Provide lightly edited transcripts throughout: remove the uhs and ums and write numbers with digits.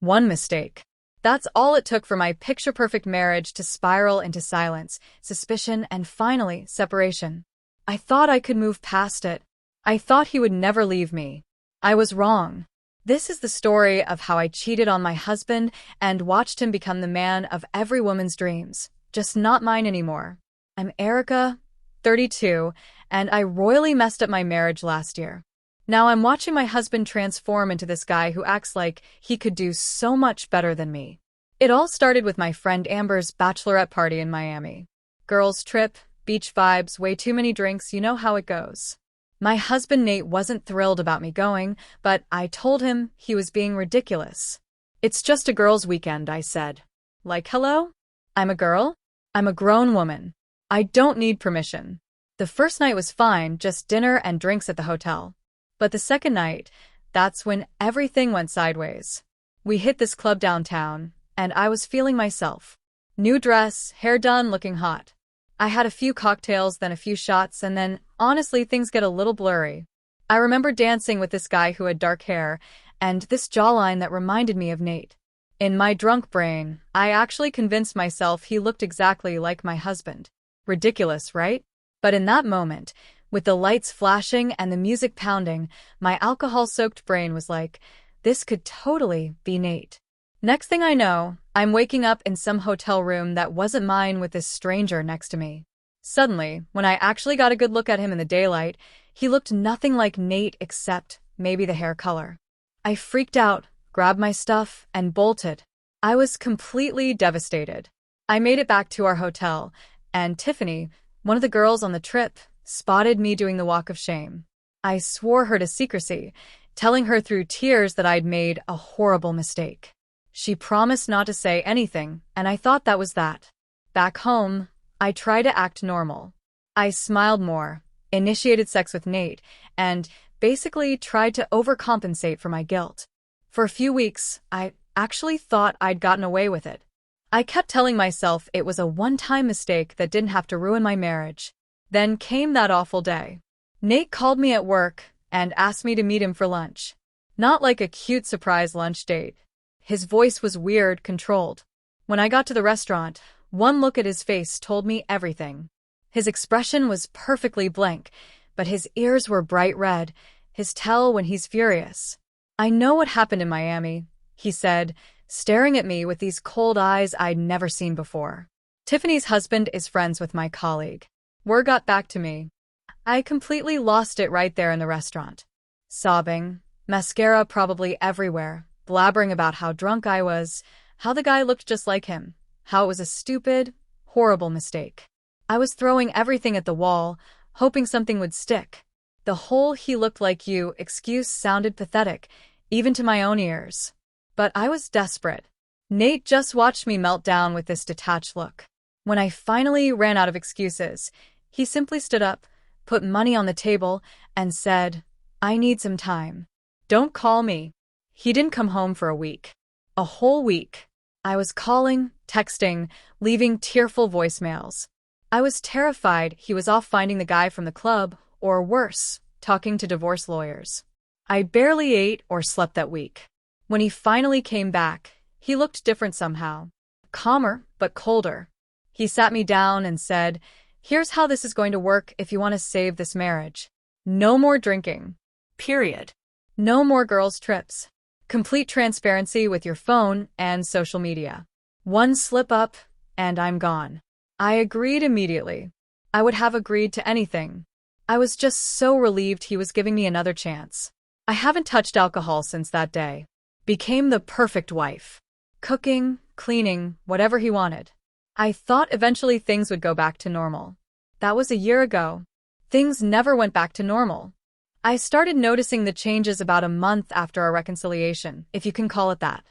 One mistake. That's all it took for my picture-perfect marriage to spiral into silence, suspicion, and finally, separation. I thought I could move past it. I thought he would never leave me. I was wrong. This is the story of how I cheated on my husband and watched him become the man of every woman's dreams, just not mine anymore. I'm Erica, 32, and I royally messed up my marriage last year. Now I'm watching my husband transform into this guy who acts like he could do so much better than me. It all started with my friend Amber's bachelorette party in Miami. Girls trip, beach vibes, way too many drinks, you know how it goes. My husband Nate wasn't thrilled about me going, but I told him he was being ridiculous. It's just a girls' weekend, I said. Like, hello? I'm a girl? I'm a grown woman. I don't need permission. The first night was fine, just dinner and drinks at the hotel. But the second night, that's when everything went sideways. We hit this club downtown, and I was feeling myself. New dress, hair done, looking hot. I had a few cocktails, then a few shots, and then, honestly, things get a little blurry. I remember dancing with this guy who had dark hair, and this jawline that reminded me of Nate. In my drunk brain, I actually convinced myself he looked exactly like my husband. Ridiculous, right? But in that moment, with the lights flashing and the music pounding, my alcohol-soaked brain was like, this could totally be Nate. Next thing I know, I'm waking up in some hotel room that wasn't mine with this stranger next to me. Suddenly, when I actually got a good look at him in the daylight, he looked nothing like Nate except maybe the hair color. I freaked out, grabbed my stuff, and bolted. I was completely devastated. I made it back to our hotel, and Tiffany, one of the girls on the trip, spotted me doing the walk of shame. I swore her to secrecy, telling her through tears that I'd made a horrible mistake. She promised not to say anything, and I thought that was that. Back home, I tried to act normal. I smiled more, initiated sex with Nate, and basically tried to overcompensate for my guilt. For a few weeks, I actually thought I'd gotten away with it. I kept telling myself it was a one-time mistake that didn't have to ruin my marriage. Then came that awful day. Nate called me at work and asked me to meet him for lunch. Not like a cute surprise lunch date. His voice was weird, controlled. When I got to the restaurant, one look at his face told me everything. His expression was perfectly blank, but his ears were bright red, his tell when he's furious. I know what happened in Miami, he said, staring at me with these cold eyes I'd never seen before. Tiffany's husband is friends with my colleague. Word got back to me. I completely lost it right there in the restaurant. Sobbing, mascara probably everywhere, blabbering about how drunk I was, how the guy looked just like him, how it was a stupid, horrible mistake. I was throwing everything at the wall, hoping something would stick. The whole "he looked like you" excuse sounded pathetic, even to my own ears. But I was desperate. Nate just watched me melt down with this detached look. When I finally ran out of excuses, he simply stood up, put money on the table, and said, I need some time. Don't call me. He didn't come home for a week. A whole week. I was calling, texting, leaving tearful voicemails. I was terrified he was off finding the guy from the club, or worse, talking to divorce lawyers. I barely ate or slept that week. When he finally came back, he looked different somehow. Calmer, but colder. He sat me down and said, here's how this is going to work if you want to save this marriage. No more drinking. Period. No more girls' trips. Complete transparency with your phone and social media. One slip up, and I'm gone. I agreed immediately. I would have agreed to anything. I was just so relieved he was giving me another chance. I haven't touched alcohol since that day. Became the perfect wife. Cooking, cleaning, whatever he wanted. I thought eventually things would go back to normal. That was a year ago. Things never went back to normal. I started noticing the changes about a month after our reconciliation, if you can call it that.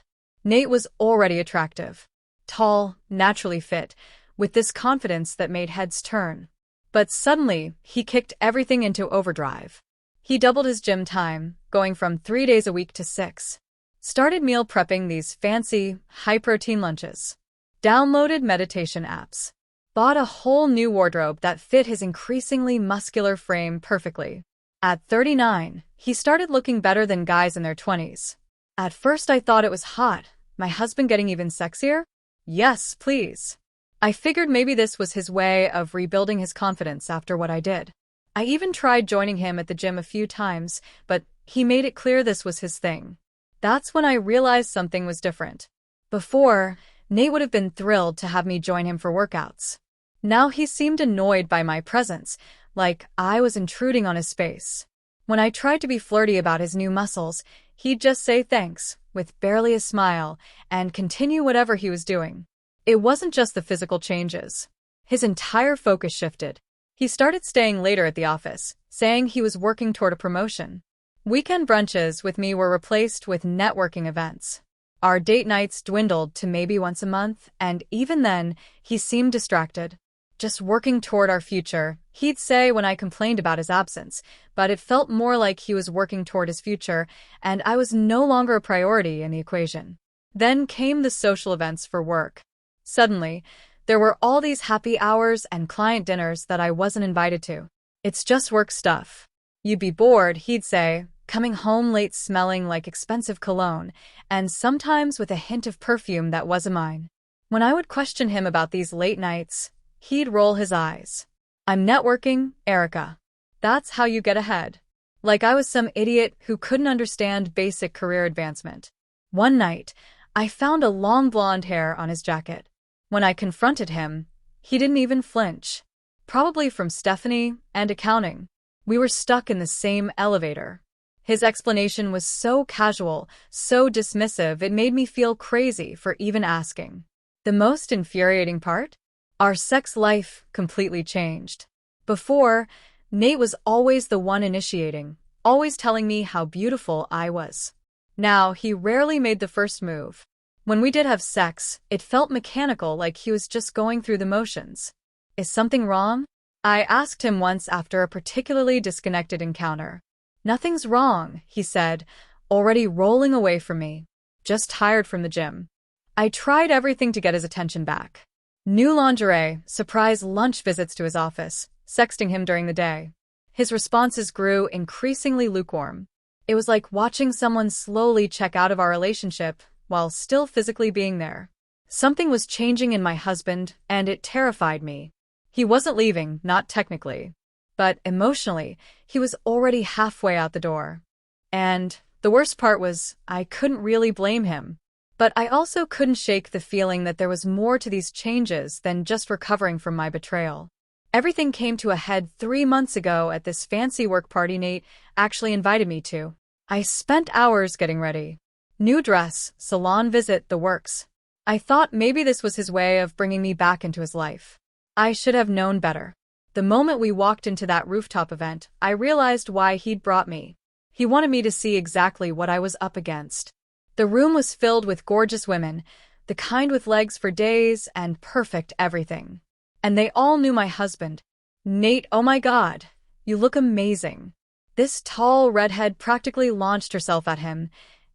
Nate was already attractive. Tall, naturally fit, with this confidence that made heads turn. But suddenly, he kicked everything into overdrive. He doubled his gym time, going from 3 days a week to 6. Started meal prepping these fancy, high-protein lunches. Downloaded meditation apps. Bought a whole new wardrobe that fit his increasingly muscular frame perfectly. At 39, he started looking better than guys in their 20s. At first I thought it was hot, My husband getting even sexier? Yes, please. I figured maybe this was his way of rebuilding his confidence after what I did. I even tried joining him at the gym a few times, but he made it clear this was his thing. That's when I realized something was different. Before, Nate would have been thrilled to have me join him for workouts. Now he seemed annoyed by my presence, like I was intruding on his space. When I tried to be flirty about his new muscles, he'd just say thanks, with barely a smile, and continue whatever he was doing. It wasn't just the physical changes. His entire focus shifted. He started staying later at the office, saying he was working toward a promotion. Weekend brunches with me were replaced with networking events. Our date nights dwindled to maybe once a month, and even then, he seemed distracted. Just working toward our future, he'd say when I complained about his absence, but it felt more like he was working toward his future, and I was no longer a priority in the equation. Then came the social events for work. Suddenly, there were all these happy hours and client dinners that I wasn't invited to. It's just work stuff. You'd be bored, he'd say, coming home late smelling like expensive cologne, and sometimes with a hint of perfume that wasn't mine. When I would question him about these late nights, he'd roll his eyes. I'm networking, Erica. That's how you get ahead. Like I was some idiot who couldn't understand basic career advancement. One night, I found a long blonde hair on his jacket. When I confronted him, he didn't even flinch. Probably from Stephanie and accounting. We were stuck in the same elevator. His explanation was so casual, so dismissive, it made me feel crazy for even asking. The most infuriating part? Our sex life completely changed. Before, Nate was always the one initiating, always telling me how beautiful I was. Now, he rarely made the first move. When we did have sex, it felt mechanical, like he was just going through the motions. Is something wrong? I asked him once after a particularly disconnected encounter. Nothing's wrong, he said, already rolling away from me. Just tired from the gym. I tried everything to get his attention back. New lingerie, surprise lunch visits to his office, sexting him during the day. His responses grew increasingly lukewarm. It was like watching someone slowly check out of our relationship while still physically being there. Something was changing in my husband, and it terrified me. He wasn't leaving, not technically. But emotionally, he was already halfway out the door. And the worst part was, I couldn't really blame him. But I also couldn't shake the feeling that there was more to these changes than just recovering from my betrayal. Everything came to a head 3 months ago at this fancy work party Nate actually invited me to. I spent hours getting ready. New dress, salon visit, the works. I thought maybe this was his way of bringing me back into his life. I should have known better. The moment we walked into that rooftop event, I realized why he'd brought me. He wanted me to see exactly what I was up against. The room was filled with gorgeous women, the kind with legs for days and perfect everything. And they all knew my husband. Nate, oh my God, you look amazing. This tall redhead practically launched herself at him,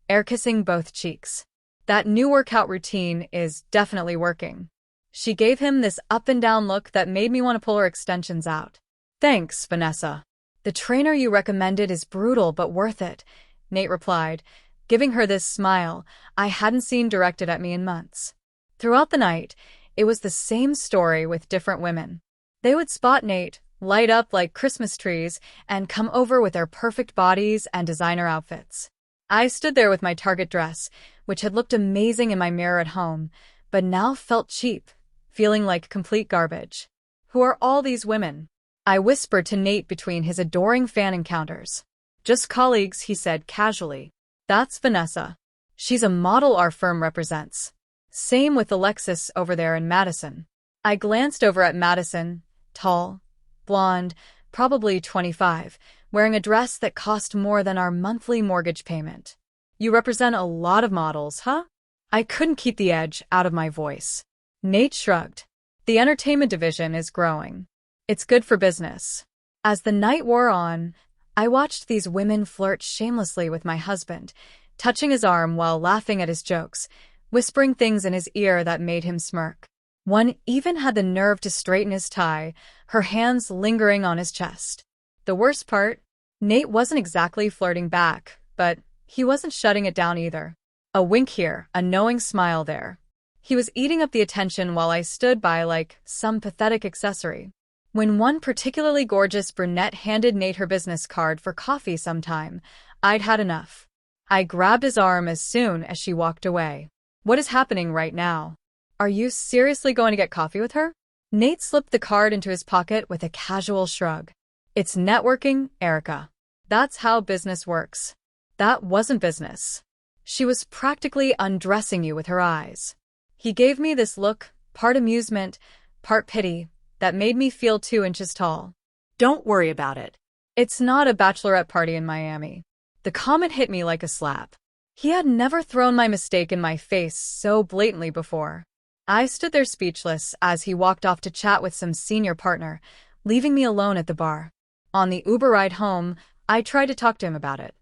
air-kissing both cheeks. That new workout routine is definitely working. She gave him this up-and-down look that made me want to pull her extensions out. Thanks, Vanessa. The trainer you recommended is brutal but worth it, Nate replied, giving her this smile I hadn't seen directed at me in months. Throughout the night, it was the same story with different women. They would spot Nate, light up like Christmas trees, and come over with their perfect bodies and designer outfits. I stood there with my Target dress, which had looked amazing in my mirror at home, but now felt cheap, feeling like complete garbage. Who are all these women? I whispered to Nate between his adoring fan encounters. Just colleagues, he said casually. That's Vanessa. She's a model our firm represents. Same with Alexis over there in Madison. I glanced over at Madison, tall, blonde, probably 25, wearing a dress that cost more than our monthly mortgage payment. You represent a lot of models, huh? I couldn't keep the edge out of my voice. Nate shrugged. The entertainment division is growing. It's good for business. As the night wore on, I watched these women flirt shamelessly with my husband, touching his arm while laughing at his jokes, whispering things in his ear that made him smirk. One even had the nerve to straighten his tie, her hands lingering on his chest. The worst part? Nate wasn't exactly flirting back, but he wasn't shutting it down either. A wink here, a knowing smile there. He was eating up the attention while I stood by like some pathetic accessory. When one particularly gorgeous brunette handed Nate her business card for coffee sometime, I'd had enough. I grabbed his arm as soon as she walked away. What is happening right now? Are you seriously going to get coffee with her? Nate slipped the card into his pocket with a casual shrug. It's networking, Erica. That's how business works. That wasn't business. She was practically undressing you with her eyes. He gave me this look, part amusement, part pity, that made me feel 2 inches tall. Don't worry about it. It's not a bachelorette party in Miami. The comment hit me like a slap. He had never thrown my mistake in my face so blatantly before. I stood there speechless as he walked off to chat with some senior partner, leaving me alone at the bar. On the Uber ride home, I tried to talk to him about it.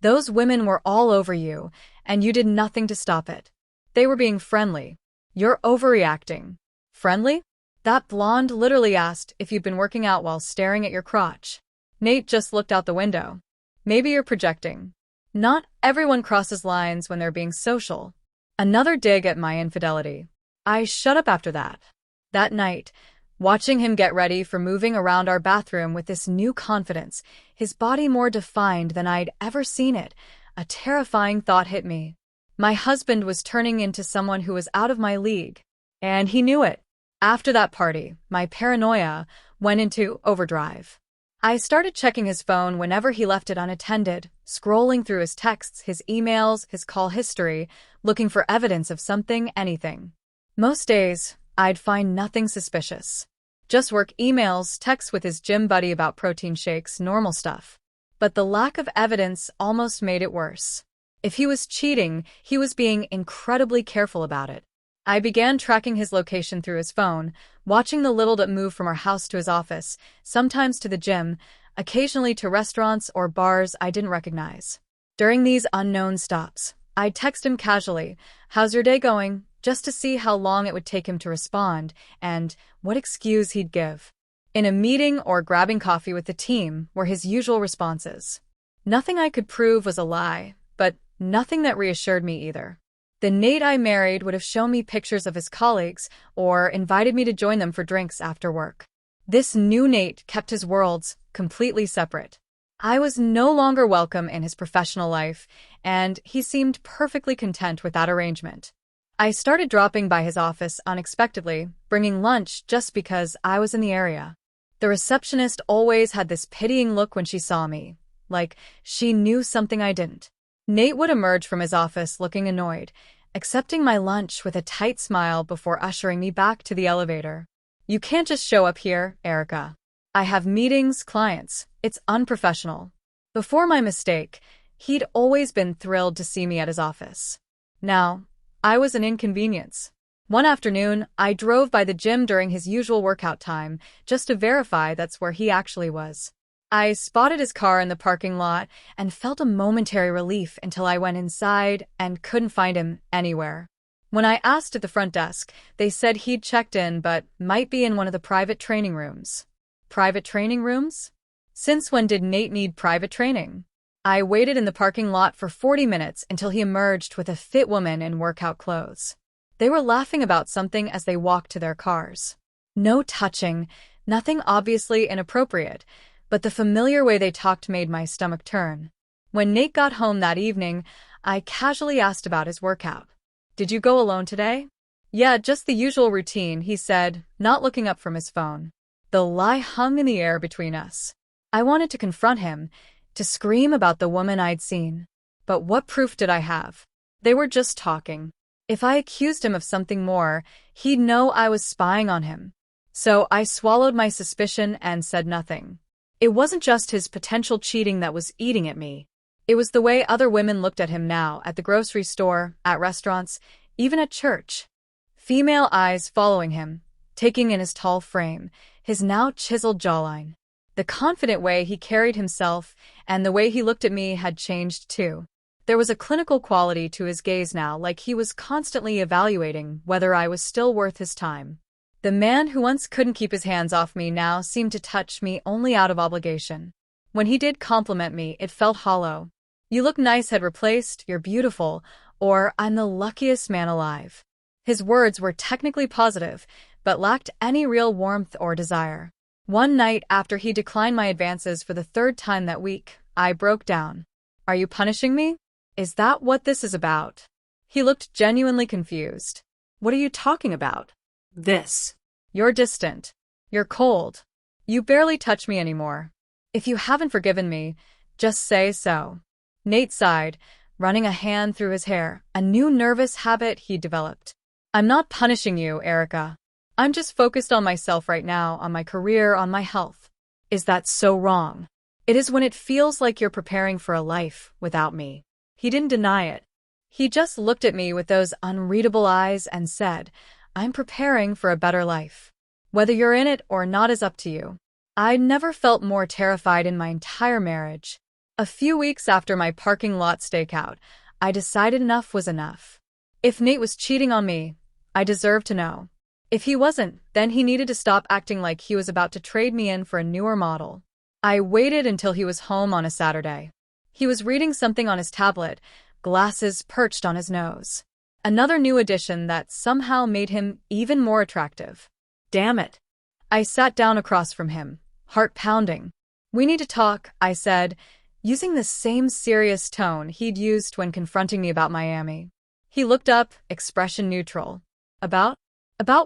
Those women were all over you, and you did nothing to stop it. They were being friendly. You're overreacting. Friendly? That blonde literally asked if you'd been working out while staring at your crotch. Nate just looked out the window. Maybe you're projecting. Not everyone crosses lines when they're being social. Another dig at my infidelity. I shut up after that. That night, watching him get ready for moving around our bathroom with this new confidence, his body more defined than I'd ever seen it, a terrifying thought hit me. My husband was turning into someone who was out of my league. And he knew it. After that party, my paranoia went into overdrive. I started checking his phone whenever he left it unattended, scrolling through his texts, his emails, his call history, looking for evidence of something, anything. Most days, I'd find nothing suspicious. Just work emails, texts with his gym buddy about protein shakes, normal stuff. But the lack of evidence almost made it worse. If he was cheating, he was being incredibly careful about it. I began tracking his location through his phone, watching the little that moved from our house to his office, sometimes to the gym, occasionally to restaurants or bars I didn't recognize. During these unknown stops, I'd text him casually, "How's your day going?" just to see how long it would take him to respond and what excuse he'd give. In a meeting or grabbing coffee with the team were his usual responses. Nothing I could prove was a lie, but nothing that reassured me either. The Nate I married would have shown me pictures of his colleagues or invited me to join them for drinks after work. This new Nate kept his worlds completely separate. I was no longer welcome in his professional life, and he seemed perfectly content with that arrangement. I started dropping by his office unexpectedly, bringing lunch just because I was in the area. The receptionist always had this pitying look when she saw me, like she knew something I didn't. Nate would emerge from his office looking annoyed, accepting my lunch with a tight smile before ushering me back to the elevator. "You can't just show up here, Erica. I have meetings, clients. It's unprofessional." Before my mistake, he'd always been thrilled to see me at his office. Now, I was an inconvenience. One afternoon, I drove by the gym during his usual workout time, just to verify that's where he actually was. I spotted his car in the parking lot and felt a momentary relief until I went inside and couldn't find him anywhere. When I asked at the front desk, they said he'd checked in but might be in one of the private training rooms. Private training rooms? Since when did Nate need private training? I waited in the parking lot for 40 minutes until he emerged with a fit woman in workout clothes. They were laughing about something as they walked to their cars. No touching, nothing obviously inappropriate, but the familiar way they talked made my stomach turn. When Nate got home that evening, I casually asked about his workout. "Did you go alone today?" "Yeah, just the usual routine," he said, not looking up from his phone. The lie hung in the air between us. I wanted to confront him, to scream about the woman I'd seen. But what proof did I have? They were just talking. If I accused him of something more, he'd know I was spying on him. So I swallowed my suspicion and said nothing. It wasn't just his potential cheating that was eating at me. It was the way other women looked at him now, at the grocery store, at restaurants, even at church. Female eyes following him, taking in his tall frame, his now chiseled jawline. The confident way he carried himself and the way he looked at me had changed too. There was a clinical quality to his gaze now, like he was constantly evaluating whether I was still worth his time. The man who once couldn't keep his hands off me now seemed to touch me only out of obligation. When he did compliment me, it felt hollow. "You look nice" had replaced "you're beautiful," or I'm the luckiest man alive. His words were technically positive, but lacked any real warmth or desire. One night after he declined my advances for the third time that week, I broke down. Are you punishing me? Is that what this is about? He looked genuinely confused. What are you talking about? This. You're distant. You're cold. You barely touch me anymore. If you haven't forgiven me, just say so. Nate sighed, running a hand through his hair, a new nervous habit he'd developed. I'm not punishing you, Erica. I'm just focused on myself right now, on my career, on my health. Is that so wrong? It is when it feels like you're preparing for a life without me. He didn't deny it. He just looked at me with those unreadable eyes and said, I'm preparing for a better life. Whether you're in it or not is up to you. I'd never felt more terrified in my entire marriage. A few weeks after my parking lot stakeout, I decided enough was enough. If Nate was cheating on me, I deserved to know. If he wasn't, then he needed to stop acting like he was about to trade me in for a newer model. I waited until he was home on a Saturday. He was reading something on his tablet, glasses perched on his nose. Another new addition that somehow made him even more attractive. Damn it. I sat down across from him, heart pounding. We need to talk, I said, using the same serious tone he'd used when confronting me about Miami. He looked up, expression neutral. About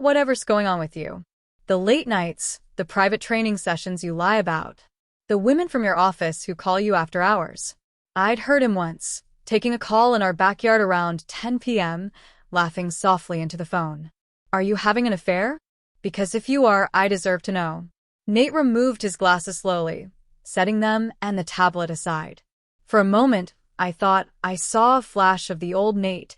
whatever's going on with you. The late nights, the private training sessions you lie about. The women from your office who call you after hours. I'd heard him once, taking a call in our backyard around 10 p.m., laughing softly into the phone. Are you having an affair? Because if you are, I deserve to know. Nate removed his glasses slowly, setting them and the tablet aside. For a moment, I thought I saw a flash of the old Nate,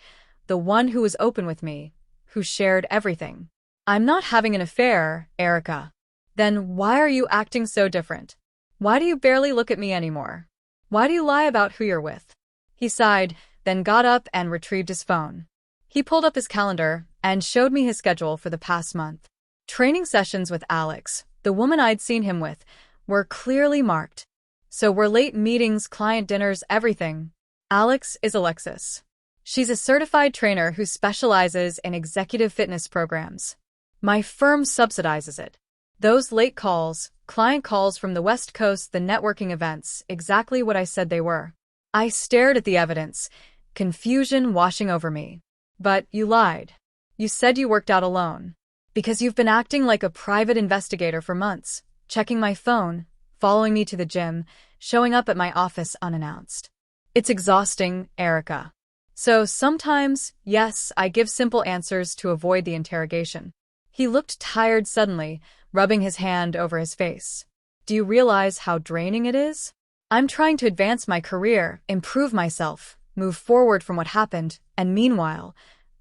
the one who was open with me, who shared everything. I'm not having an affair, Erica. Then why are you acting so different? Why do you barely look at me anymore? Why do you lie about who you're with? He sighed, then got up and retrieved his phone. He pulled up his calendar and showed me his schedule for the past month. Training sessions with Alex, the woman I'd seen him with, were clearly marked. So were late meetings, client dinners, everything. Alex is Alexis. She's a certified trainer who specializes in executive fitness programs. My firm subsidizes it. Those late calls, client calls from the West Coast, the networking events, exactly what I said they were. I stared at the evidence, confusion washing over me. But you lied. You said you worked out alone. Because you've been acting like a private investigator for months, checking my phone, following me to the gym, showing up at my office unannounced. It's exhausting, Erica. So sometimes, yes, I give simple answers to avoid the interrogation. He looked tired suddenly, rubbing his hand over his face. Do you realize how draining it is? I'm trying to advance my career, improve myself, move forward from what happened, and meanwhile,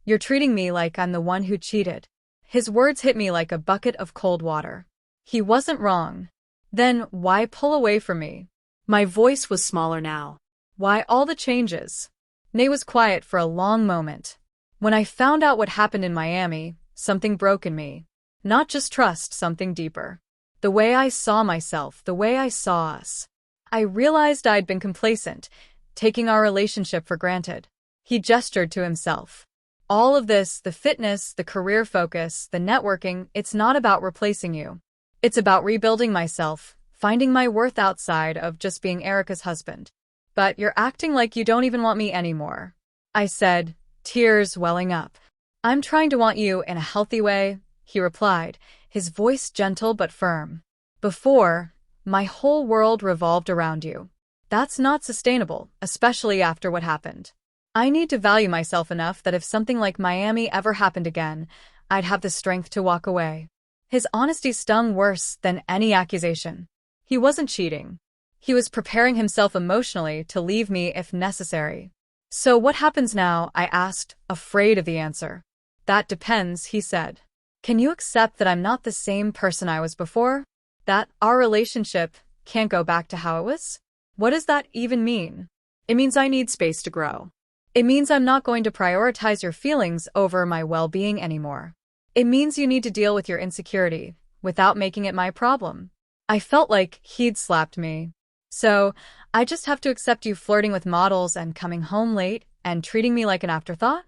you're treating me like I'm the one who cheated. His words hit me like a bucket of cold water. He wasn't wrong. Then why pull away from me? My voice was smaller now. Why all the changes? Nate was quiet for a long moment. When I found out what happened in Miami, something broke in me. Not just trust, something deeper. The way I saw myself, the way I saw us. I realized I'd been complacent, taking our relationship for granted. He gestured to himself. All of this, the fitness, the career focus, the networking, it's not about replacing you. It's about rebuilding myself, finding my worth outside of just being Erica's husband. But you're acting like you don't even want me anymore. I said, tears welling up. I'm trying to want you in a healthy way, he replied, his voice gentle but firm. Before, my whole world revolved around you. That's not sustainable, especially after what happened. I need to value myself enough that if something like Miami ever happened again, I'd have the strength to walk away. His honesty stung worse than any accusation. He wasn't cheating. He was preparing himself emotionally to leave me if necessary. So what happens now? I asked, afraid of the answer. That depends, he said. Can you accept that I'm not the same person I was before? That our relationship can't go back to how it was? What does that even mean? It means I need space to grow. It means I'm not going to prioritize your feelings over my well-being anymore. It means you need to deal with your insecurity without making it my problem. I felt like he'd slapped me. So, I just have to accept you flirting with models and coming home late, and treating me like an afterthought?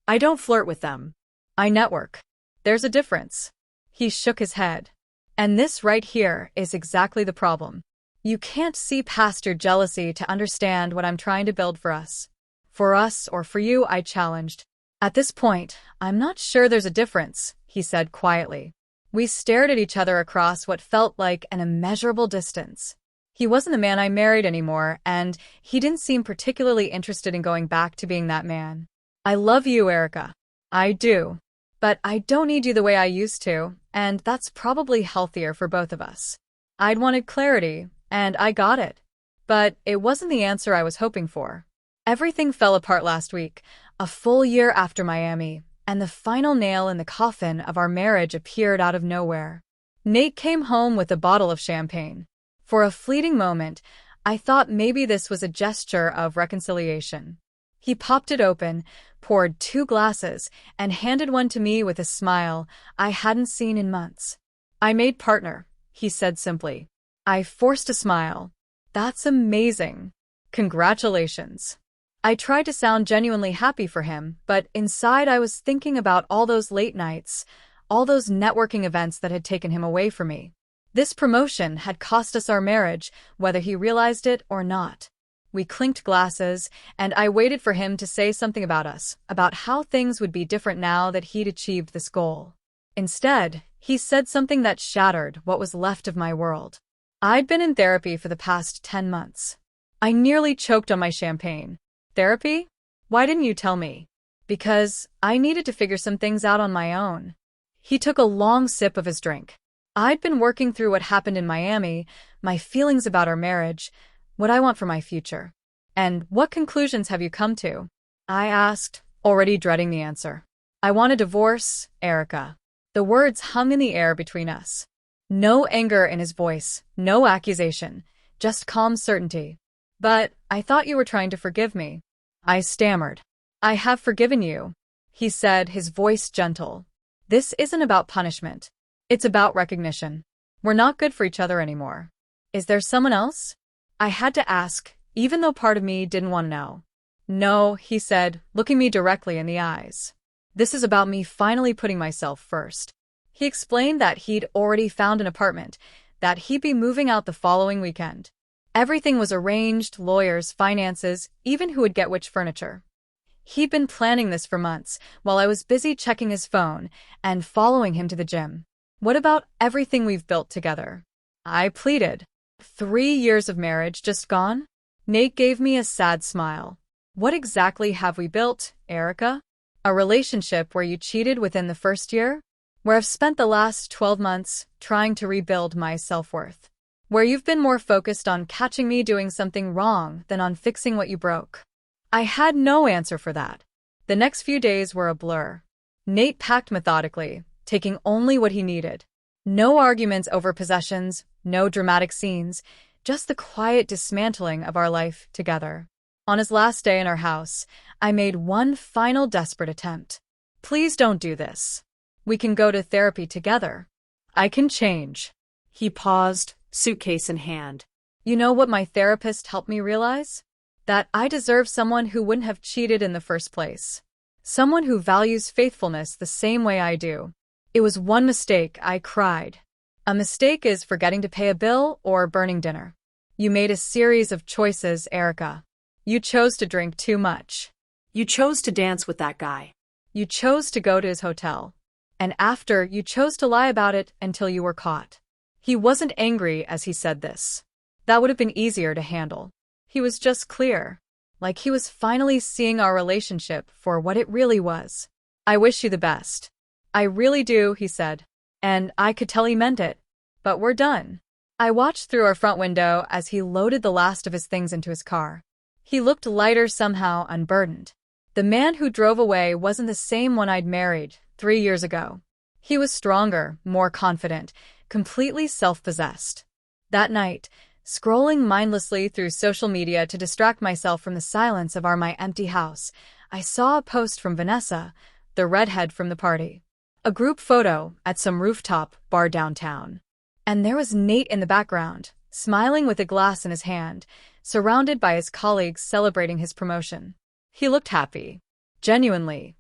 I don't flirt with them. I network. There's a difference. He shook his head. And this right here is exactly the problem. You can't see past your jealousy to understand what I'm trying to build for us. For us or for you, I challenged. At this point, I'm not sure there's a difference, he said quietly. We stared at each other across what felt like an immeasurable distance. He wasn't the man I married anymore, and he didn't seem particularly interested in going back to being that man. I love you, Erica. I do. But I don't need you the way I used to, and that's probably healthier for both of us. I'd wanted clarity, and I got it. But it wasn't the answer I was hoping for. Everything fell apart last week, a full year after Miami, and the final nail in the coffin of our marriage appeared out of nowhere. Nate came home with a bottle of champagne. For a fleeting moment, I thought maybe this was a gesture of reconciliation. He popped it open, poured 2 glasses, and handed one to me with a smile I hadn't seen in months. I made partner, he said simply. I forced a smile. That's amazing. Congratulations. I tried to sound genuinely happy for him, but inside I was thinking about all those late nights, all those networking events that had taken him away from me. This promotion had cost us our marriage, whether he realized it or not. We clinked glasses, and I waited for him to say something about us, about how things would be different now that he'd achieved this goal. Instead, he said something that shattered what was left of my world. I'd been in therapy for the past 10 months. I nearly choked on my champagne. Therapy? Why didn't you tell me? Because I needed to figure some things out on my own. He took a long sip of his drink. I'd been working through what happened in Miami, my feelings about our marriage, what I want for my future. And what conclusions have you come to? I asked, already dreading the answer. I want a divorce, Erica. The words hung in the air between us. No anger in his voice, no accusation, just calm certainty. But I thought you were trying to forgive me. I stammered. I have forgiven you, he said, his voice gentle. This isn't about punishment. It's about recognition. We're not good for each other anymore. Is there someone else? I had to ask, even though part of me didn't want to know. No, he said, looking me directly in the eyes. This is about me finally putting myself first. He explained that he'd already found an apartment, that he'd be moving out the following weekend. Everything was arranged, lawyers, finances, even who would get which furniture. He'd been planning this for months, while I was busy checking his phone and following him to the gym. What about everything we've built together? I pleaded. 3 years of marriage just gone? Nate gave me a sad smile. What exactly have we built, Erica? A relationship where you cheated within the first year? Where I've spent the last 12 months trying to rebuild my self-worth? Where you've been more focused on catching me doing something wrong than on fixing what you broke? I had no answer for that. The next few days were a blur. Nate packed methodically, taking only what he needed. No arguments over possessions, no dramatic scenes, just the quiet dismantling of our life together. On his last day in our house, I made one final desperate attempt. Please don't do this. We can go to therapy together. I can change. He paused, suitcase in hand. You know what my therapist helped me realize? That I deserve someone who wouldn't have cheated in the first place. Someone who values faithfulness the same way I do. It was one mistake, I cried. A mistake is forgetting to pay a bill or burning dinner. You made a series of choices, Erica. You chose to drink too much. You chose to dance with that guy. You chose to go to his hotel. And after, you chose to lie about it until you were caught. He wasn't angry as he said this. That would have been easier to handle. He was just clear, like he was finally seeing our relationship for what it really was. I wish you the best. I really do, he said. And I could tell he meant it. But we're done. I watched through our front window as he loaded the last of his things into his car. He looked lighter, somehow unburdened. The man who drove away wasn't the same one I'd married 3 years ago. He was stronger, more confident, completely self-possessed. That night, scrolling mindlessly through social media to distract myself from the silence of my empty house, I saw a post from Vanessa, the redhead from the party. A group photo at some rooftop bar downtown. And there was Nate in the background, smiling with a glass in his hand, surrounded by his colleagues celebrating his promotion. He looked happy. Genuinely,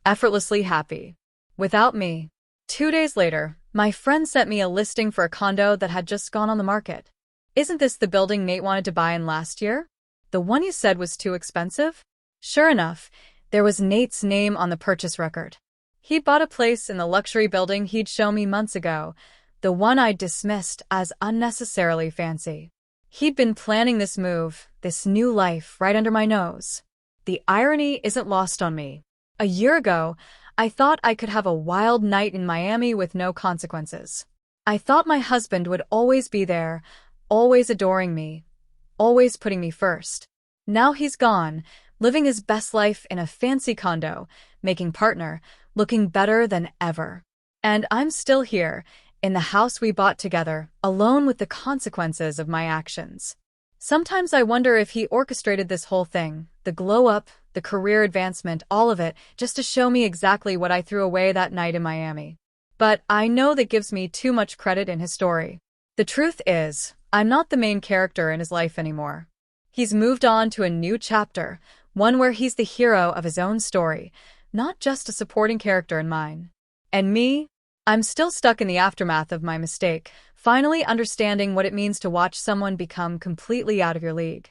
effortlessly happy. Without me. 2 days later, my friend sent me a listing for a condo that had just gone on the market. Isn't this the building Nate wanted to buy in last year? The one you said was too expensive? Sure enough, there was Nate's name on the purchase record. He'd bought a place in the luxury building he'd shown me months ago, the one I'd dismissed as unnecessarily fancy. He'd been planning this move, this new life, right under my nose. The irony isn't lost on me. A year ago, I thought I could have a wild night in Miami with no consequences. I thought my husband would always be there, always adoring me, always putting me first. Now he's gone, living his best life in a fancy condo, making partner, looking better than ever. And I'm still here, in the house we bought together, alone with the consequences of my actions. Sometimes I wonder if he orchestrated this whole thing, the glow-up, the career advancement, all of it, just to show me exactly what I threw away that night in Miami. But I know that gives me too much credit in his story. The truth is, I'm not the main character in his life anymore. He's moved on to a new chapter, one where he's the hero of his own story, not just a supporting character in mine. And me? I'm still stuck in the aftermath of my mistake, finally understanding what it means to watch someone become completely out of your league.